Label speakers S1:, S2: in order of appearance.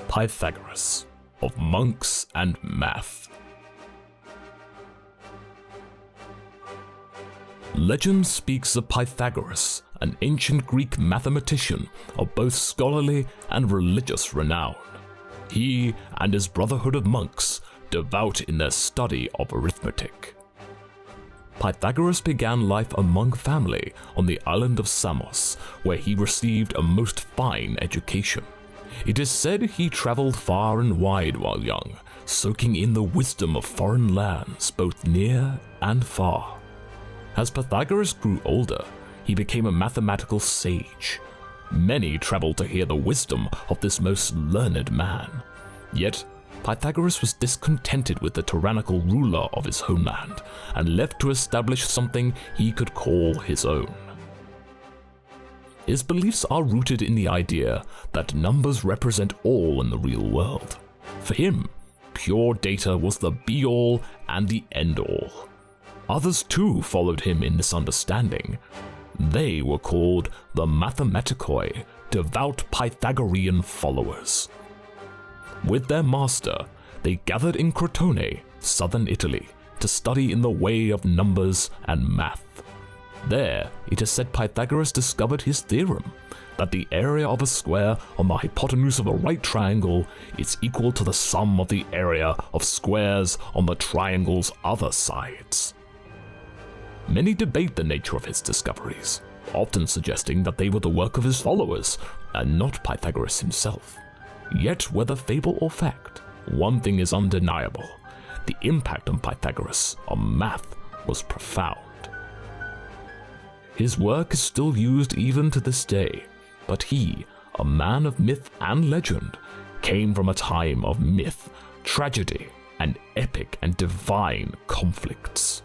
S1: Pythagoras, of monks and math. Legend speaks of Pythagoras, an ancient Greek mathematician of both scholarly and religious renown. He and his brotherhood of monks, devout in their study of arithmetic. Pythagoras began life among family on the island of Samos, where he received a most fine education. It is said he traveled far and wide while young, soaking in the wisdom of foreign lands both near and far. As Pythagoras grew older, he became a mathematical sage. Many traveled to hear the wisdom of this most learned man. Yet, Pythagoras was discontented with the tyrannical ruler of his homeland and left to establish something he could call his own. His beliefs are rooted in the idea that numbers represent all in the real world. For him, pure data was the be-all and the end-all. Others too followed him in this understanding. They were called the mathematikoi, devout Pythagorean followers. With their master, they gathered in Crotone, southern Italy, to study in the way of numbers and math. There, it is said Pythagoras discovered his theorem, that the area of a square on the hypotenuse of a right triangle is equal to the sum of the area of squares on the triangle's other sides. Many debate the nature of his discoveries, often suggesting that they were the work of his followers, and not Pythagoras himself. Yet, whether fable or fact, one thing is undeniable: the impact on Pythagoras on math was profound. His work is still used even to this day, but he, a man of myth and legend, came from a time of myth, tragedy, and epic and divine conflicts.